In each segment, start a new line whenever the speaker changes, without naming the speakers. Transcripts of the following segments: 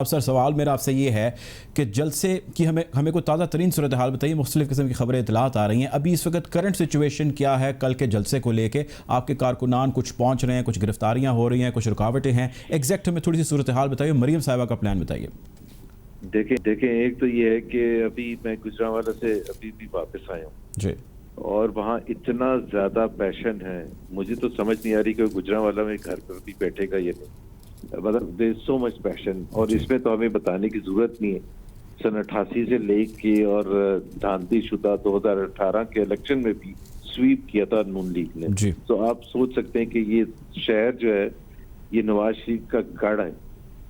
اب سر سوال میرا آپ سے یہ ہے کہ جلسے کی ہمیں کوئی تازہ ترین صورتحال بتائیے. مختلف قسم کی خبریں اطلاعات آ رہی ہیں. ابھی اس وقت کرنٹ سچویشن کیا ہے کل کے جلسے کو لے کے؟ آپ کے کارکنان کچھ پہنچ رہے ہیں, کچھ گرفتاریاں ہو رہی ہیں, کچھ رکاوٹیں ہیں, ایگزیکٹ ہمیں تھوڑی سی صورتحال بتائیے. مریم صاحبہ کا پلان بتائیے.
دیکھیں ایک تو یہ ہے کہ ابھی میں گجرانوالہ سے ابھی بھی واپس آیا ہوں
جی,
اور وہاں اتنا زیادہ پیشن ہے, مجھے تو سمجھ نہیں آ رہی کہ گجرانوالہ میں گھر پر بھی بیٹھے گا یہ نہیں. مطلب دیر سو مچ پیشن, اور اس میں تو ہمیں بتانے کی ضرورت نہیں ہے. سن 88 سے لے کے اور دھاندلی شدہ 2018 کے الیکشن میں بھی سویپ کیا تھا نون لیگ نے.
جی,
تو آپ سوچ سکتے ہیں کہ یہ شہر جو ہے یہ نواز شریف کا گڑھ ہے,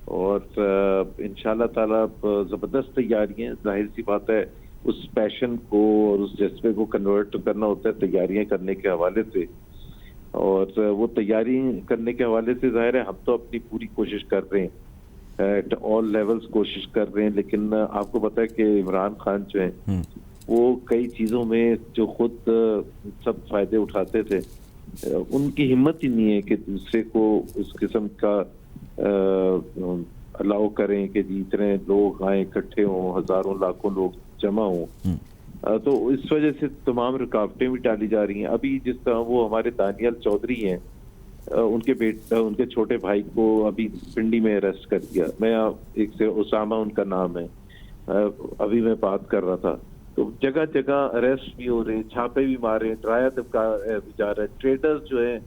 اور انشاءاللہ تعالیٰ زبردست تیاریاں. ظاہر سی بات ہے اس پیشن کو اور اس جذبے کو کنورٹ کرنا ہوتا ہے تیاریاں کرنے کے حوالے سے, اور وہ تیاری کرنے کے حوالے سے ظاہر ہے ہم تو اپنی پوری کوشش کر رہے ہیں, ایٹ آل لیولز کوشش کر رہے ہیں. لیکن آپ کو پتہ ہے کہ عمران خان جو ہیں وہ کئی چیزوں میں جو خود سب فائدے اٹھاتے تھے, ان کی ہمت ہی نہیں ہے کہ دوسرے کو اس قسم کا الاؤ کریں کہ اتنے لوگ آئیں, اکٹھے ہوں, ہزاروں لاکھوں لوگ جمع ہوں. تو اس وجہ سے تمام رکاوٹیں بھی ڈالی جا رہی ہیں. ابھی جس طرح وہ ہمارے دانیال چودھری ہیں, ان کے چھوٹے بھائی کو ابھی پنڈی میں اریسٹ کر دیا. میں ایک سے اسامہ ان کا نام ہے, ابھی میں بات کر رہا تھا. تو جگہ جگہ اریسٹ بھی ہو رہے ہیں, چھاپے بھی مار رہے ہیں, ڈرایا دبکا بھی جا رہا ہے. ٹریڈرز جو ہیں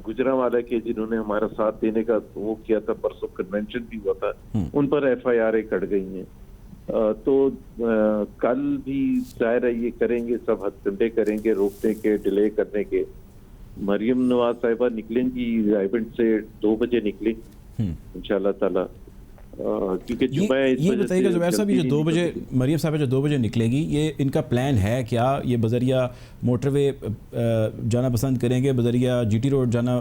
گجرانوالہ کے جنہوں نے ہمارا ساتھ دینے کا وہ کیا تھا, پرسوں کنونشن بھی ہوا تھا, ان پر ایف آئی آر کٹ گئی ہیں. تو کل بھی ظاہر ہے یہ کریں گے, سب ہتھ کنڈے کریں گے روکنے کے, ڈیلے کرنے کے. مریم نواز صاحبہ نکلیں گی ایونٹ سے 2 بجے نکلیں انشاءاللہ تعالی, کیونکہ
یہ بتائیے گا زبیر صاحب, یہ جو 2 بجے مریم صاحبہ جو 2 بجے نکلے گی, یہ ان کا پلان ہے کیا؟ یہ بذریعہ موٹر وے جانا پسند کریں گے, بذریعہ جی ٹی روڈ جانا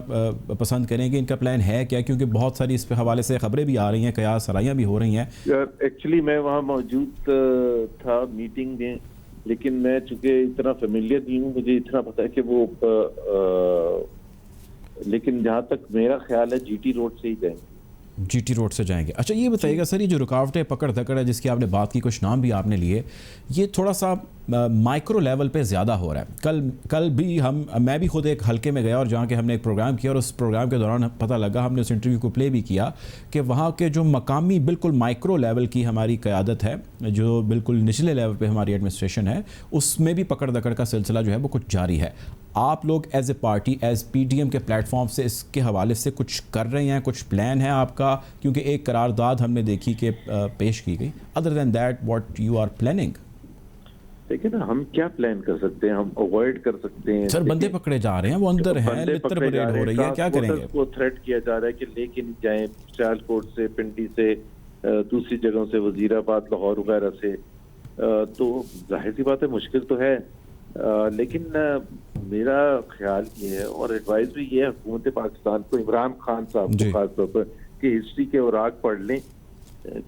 پسند کریں گے؟ ان کا پلان ہے کیا؟ کیونکہ بہت ساری اس پہ حوالے سے خبریں بھی آ رہی ہیں, قیاس سرائیاں بھی ہو رہی ہیں.
ایکچولی میں وہاں موجود تھا میٹنگ میں, لیکن میں چونکہ اتنا فیملیئر نہیں ہوں, مجھے اتنا پتا ہے کہ وہ لیکن جہاں تک میرا خیال ہے جی ٹی روڈ سے ہی جائیں گے.
جی ٹی روڈ سے جائیں گے. اچھا یہ بتائیے گا سر, یہ جو رکاوٹیں پکڑ دھکڑ ہے جس کی آپ نے بات کی, کچھ نام بھی آپ نے لیے, یہ تھوڑا سا مائکرو لیول پہ زیادہ ہو رہا ہے. کل بھی میں بھی خود ایک حلقے میں گیا اور جہاں کہ ہم نے ایک پروگرام کیا, اور اس پروگرام کے دوران پتہ لگا, ہم نے اس انٹرویو کو پلے بھی کیا, کہ وہاں کے جو مقامی بالکل مائکرو لیول کی ہماری قیادت ہے, جو بالکل نچلے لیول پہ ہماری ایڈمنسٹریشن ہے, اس میں بھی پکڑ دھکڑ کا سلسلہ جو ہے وہ کچھ جاری ہے. آپ لوگ as a party, as P D M کے پلیٹ فارم سے اس کے حوالے سے کچھ کر رہے ہیں, کچھ پلان ہے آپ کا؟ کیونکہ ایک قرارداد ہم نے دیکھی کہ پیش کی گئی. Other than that what you are planning?
دیکھیں نا, ہم کیا پلان کر سکتے ہیں؟ ہم اوائڈ کر سکتے ہیں.
سر بندے پکڑے جا رہے ہیں, وہ اندر ہیں, لتر پریڈ ہو رہی ہے, کیا کریں گے؟
کو تھریٹ کیا جا رہا ہے کہ لے کے نہیں جائیں, سیالکوٹ سے, پنڈی سے, دوسری جگہوں سے, وزیر آباد, لاہور وغیرہ سے. تو ظاہر سی بات ہے مشکل تو ہے, لیکن میرا خیال یہ ہے اور ایڈوائز بھی یہ ہے حکومت پاکستان کو, عمران خان صاحب کو خاص طور پر, کہ ہسٹری کے اوراق پڑھ لیں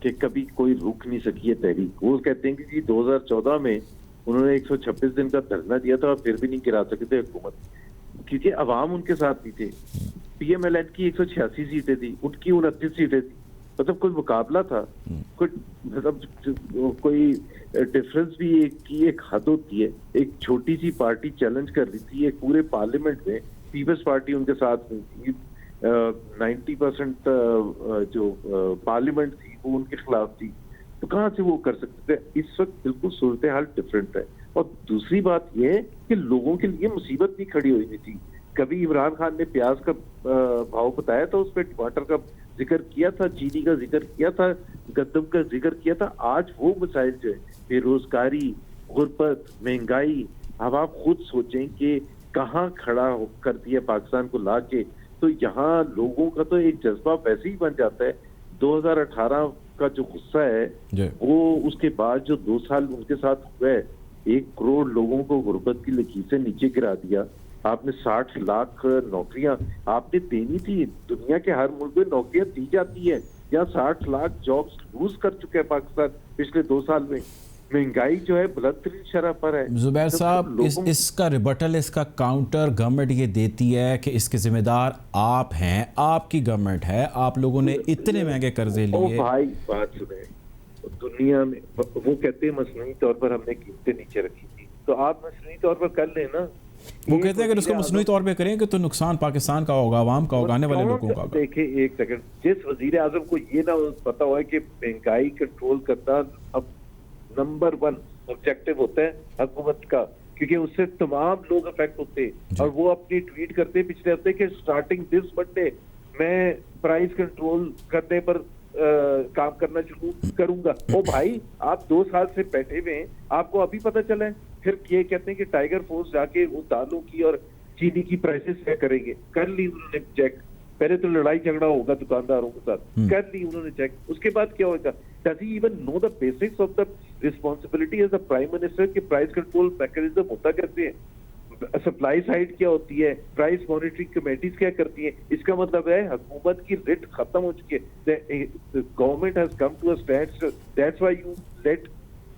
کہ کبھی کوئی روک نہیں سکی ہے تحریک. وہ کہتے ہیں کہ 2014 میں انہوں نے 126 دن کا دھرنا دیا تھا اور پھر بھی نہیں گرا سکے تھے حکومت, کیونکہ عوام ان کے ساتھ بھی تھے. پی ایم ایل این کی 186 سیٹیں تھی, ان کی 29 سیٹیں تھی. مطلب کوئی مقابلہ تھا, کوئی ڈفرنس بھی ایک حد ہوتی ہے. ایک چھوٹی سی پارٹی چیلنج کر رہی تھی ایک پورے پارلیمنٹ میں, پیپلز پارٹی ان کے ساتھ تھی, 90% جو پارلیمنٹ تھی وہ ان کے خلاف تھی. تو کہاں سے وہ کر سکتے تھے؟ اس وقت بالکل صورتحال ڈفرینٹ ہے. اور دوسری بات یہ ہے کہ لوگوں کے لیے مصیبت بھی کھڑی ہوئی تھی. کبھی عمران خان نے پیاز کا بھاؤ بتایا تھا, اس پہ ٹماٹر کا ذکر کیا تھا, چینی کا ذکر کیا تھا, گندم کا ذکر کیا تھا. آج وہ مسائل جو ہے, بے روزگاری, غربت, مہنگائی, اب آپ خود سوچیں کہ کہاں کھڑا کر دیا پاکستان کو لا کے. تو یہاں لوگوں کا تو ایک جذبہ ویسے ہی بن جاتا ہے. 2018 کا جو غصہ ہے وہ اس کے بعد جو 2 سال ان کے ساتھ ہوئے, 1 کروڑ لوگوں کو غربت کی لکیر سے نیچے گرا دیا. آپ نے 60 لاکھ نوکریاں آپ نے دینی تھی. دنیا کے ہر ملک میں نوکریاں دی جاتی ہے, یا 60 لاکھ جابس لوز کر چکے ہیں پاکستان پچھلے 2 سال میں. महंगाई जो है बुलंद तरीन शरह पर है।
जुबैर
तो
साहब, इसका रिबटल, इसका काउंटर गवर्नमेंट ये देती है कि इसके ज़िम्मेदार आप हैं, आपकी गवर्नमेंट है, आप लोगों ने इतने महंगे कर्जे
ओ
लिए।
भाई बात सुने, दुनिया में वो कहते हैं मसनूई तौर पर हमने कीमतें नीचे रखी थी, तो आप मसनूई तौर पर कर लेना।
वो कहते हैं अगर उसको मसनूई तौर पे करेंगे तो नुकसान पाकिस्तान का होगा, आवाम का होगा, आने वाले लोगों का होगा।
देखिए एक सेकंड, जिस वजीर आजम को ये ना पता हो कि महंगाई कंट्रोल करना अब नंबर 1 ऑब्जेक्टिव होता है हुकूमत का, क्योंकि उससे तमाम लोग अफेक्ट होते हैं, और वो अपनी ट्वीट करते पिछले हफ्ते कि स्टार्टिंग दिस मंडे मैं प्राइस कंट्रोल करने पर काम करना शुरू करूंगा। ओ भाई, आप 2 साल से बैठे हुए हैं, आपको अभी पता चला है? फिर ये कहते हैं कि टाइगर फोर्स जाके वो दालों की और चीनी की प्राइसेस क्या करेंगे। कर ली उन्होंने चेक, पहले तो लड़ाई झगड़ा होगा दुकानदारों के साथ, कर ली उन्होंने चेक, उसके बाद क्या होगा? Does he even know the basics of the responsibility as the prime minister कि प्राइस कंट्रोल मैकेनिज्म होता कैसे है, सप्लाई साइड क्या होती है, प्राइस मॉनिटरिंग कमेटीज क्या करती है? इसका मतलब है हुकूमत की रिट खत्म हो चुकी है। Government has come to a stand, that's why you let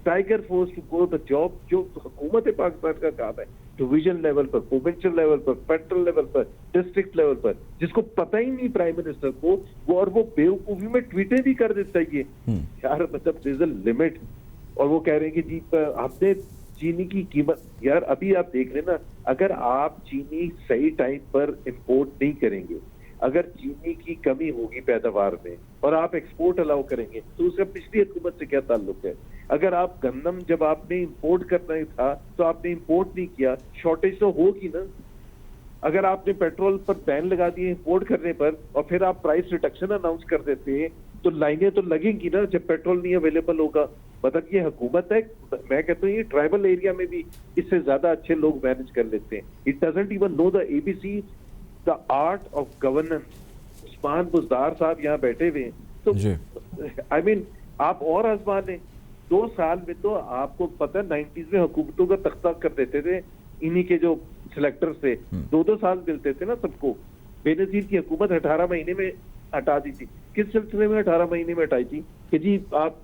tiger force to go the job जो हुकूमत पाकिस्तान का काम है, डिवीजन लेवल पर, प्रोविंशियल लेवल पर, फेडरल लेवल पर, डिस्ट्रिक्ट लेवल पर, जिसको पता ही नहीं प्राइम मिनिस्टर को, वो और वो बेवकूफी में ट्वीटें भी कर देता है। ये यार मतलब देयर इज अ लिमिट। और वो कह रहे हैं कि जी हमने चीनी की कीमत, यार अभी आप देख लेना, अगर आप चीनी सही टाइम पर इंपोर्ट नहीं करेंगे, अगर चीनी की कमी होगी पैदावार में और आप एक्सपोर्ट अलाउ करेंगे, तो उसका पिछली हुकूमत से क्या ताल्लुक है? अगर आप गंदम जब आपने इंपोर्ट करना ही था तो आपने इंपोर्ट नहीं किया, शॉर्टेज तो होगी ना। अगर आपने पेट्रोल पर बैन लगा दिए इंपोर्ट करने पर और फिर आप प्राइस रिडक्शन अनाउंस कर देते हैं, तो लाइनें तो लगेंगी ना जब पेट्रोल नहीं अवेलेबल होगा। मतलब ये हुकूमत है, मैं कहता हूँ ये ट्राइबल एरिया में भी इससे ज्यादा अच्छे लोग मैनेज कर लेते हैं। It doesn't even know the ABC the art of governance. Usman Buzdar साहब यहाँ बैठे हुए हैं, तो आई मीन आप और आजमान लें। 2 साल में तो आपको पता है 90s में हुकूमतों का तख्ता कर देते थे, इन्हीं के जो सिलेक्टर से 2-2 साल मिलते थे ना सबको। बेनजीर की हुकूमत 18 महीने में हटा दी थी। किस सिलसिले में 18 महीने में हटाई थी? कि जी आप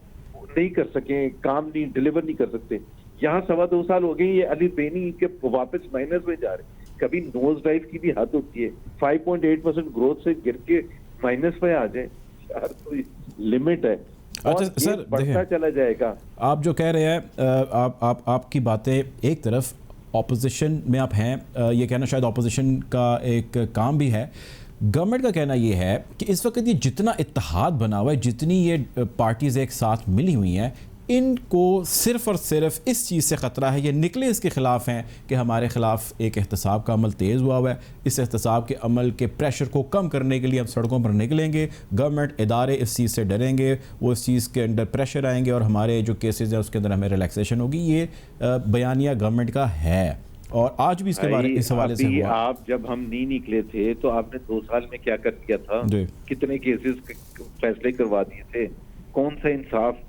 नहीं कर सके, काम नहीं डिलीवर नहीं कर सकते। यहाँ 2.25 साल हो गए, ये अली बेनी के वापस माइनस में जा रहे। कभी नोज ड्राइव की भी हद होती है, 5.8% ग्रोथ से गिर के माइनस में आ जाए, यार कोई लिमिट है।
अच्छा सर,
बढ़ता चला जाएगा।
आप जो कह रहे हैं, आपकी बातें एक तरफ, ऑपोजिशन में आप हैं, ये कहना शायद ऑपोजिशन का एक काम भी है। गवर्नमेंट का कहना ये है कि इस वक्त ये जितना इत्तेहाद बना हुआ है, जितनी ये पार्टीज़ एक साथ मिली हुई हैं, इनको सिर्फ़ और सिर्फ इस चीज़ से ख़तरा है, ये निकले इसके ख़िलाफ़ हैं कि हमारे ख़िलाफ़ एक एहतसाब का अमल तेज़ हुआ है, इस एहतसाब के अमल के प्रेशर को कम करने के लिए हम सड़कों पर निकलेंगे, गवर्नमेंट इदारे इस चीज़ से डरेंगे, वो इस चीज़ के अंडर प्रेशर आएंगे और हमारे जो केसेस हैं उसके अंदर हमें रिलैक्सेशन होगी। ये बयानिया गवर्नमेंट का है, और आज भी इसके बारे इस हवाले से हुआ।
आप जब हम नहीं निकले थे तो आपने 2 साल में क्या कर दिया था? कितने केसेस फैसले करवा दिए थे? कौन सा इंसाफ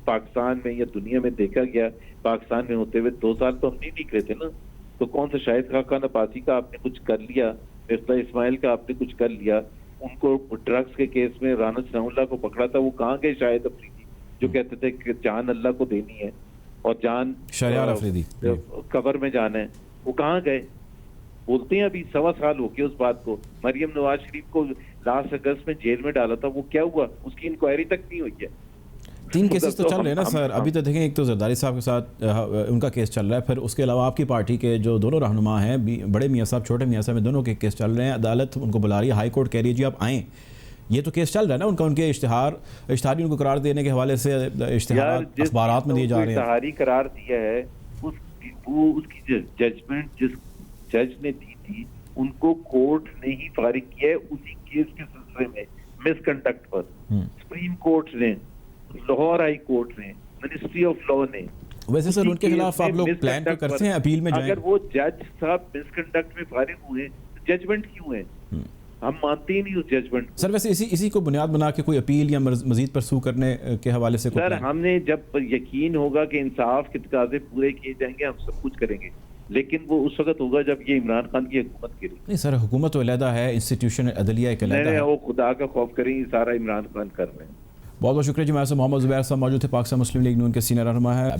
पाकिस्तान में या दुनिया में देखा गया? पाकिस्तान में होते हुए 2 साल तो हम नहीं निकले थे ना। तो कौन सा शाहिद खान अब्बासी का आपने कुछ कर लिया, मिर्जा इस्माइल का आपने कुछ कर लिया? उनको ड्रग्स के केस में राना सनाउल्लाह को पकड़ा था, वो कहाँ गए शाहिद अफरीदी जो कहते थे कि जान अल्लाह को देनी है और जान
शहरियार अफरीदी
कबर में जाना है? वो कहाँ गए? बोलते हैं अभी 1.25 साल हो गए उस बात को। मरियम नवाज शरीफ को लास्ट अगस्त में जेल में डाला था, वो क्या हुआ? उसकी इंक्वायरी तक नहीं हुई है।
3 केसेस तो चल रहे हैं ना सर अभी तो। देखें, एक तो जरदारी साहब के साथ उनका केस चल रहा है, फिर उसके अलावा आपकी पार्टी के जो दोनों रहनुमा हैं, बड़े मियाँ साहब, छोटे मियाँ साहब, दोनों के केस चल रहे हैं। अदालत उनको बुला रही है, हाई कोर्ट कह रही है जी आप आएँ। ये तो केस चल रहा है ना उनका, उनके इश्तिहारी उनको करार देने के हवाले से इश्तिहार अखबारात में दिए जा रहे हैं।
इश्तिहारी करार दिया है, उसकी जजमेंट जिस जज ने दी थी उनको कोर्ट ने ही फारिग किया है उसी केस के सिलसिले में मिसकंडक्ट पर। सुप्रीम कोर्ट ने, लाहौर हाई कोर्ट ने, मिनिस्ट्री ऑफ लॉ ने।
वैसे सर उनके खिलाफ आप लोग प्लान तो करते हैं अपील में जाएं?
अगर वो जज साहब मिसकंडक्ट में फारिग हुए तो जजमेंट क्यों है? हम मानते ही नहीं उस जजमेंट।
सर वैसे इसी को बुनियाद बना के कोई अपील या मजीद परसू करने के हवाले से
सर हमने जब यकीन होगा कि इंसाफ के तकाजे पूरे किए जाएंगे, हम सब कुछ करेंगे, लेकिन वो उस वक्त होगा जब ये इमरान खान की हुकूमत गिरी।
नहीं सर, हुकूमत तो अलहदा है, इंस्टीट्यूशन अदलिया एक अलहदा है।
वो खुदा का खौफ करें, सारा इमरान खान कर रहे हैं।
बहुत बहुत शुक्रिया जी। मैं मोहम्मद जुबैर साहब मौजूद थे, पाकिस्तान मुस्लिम लीग नून के सीनियर रहनुमा है।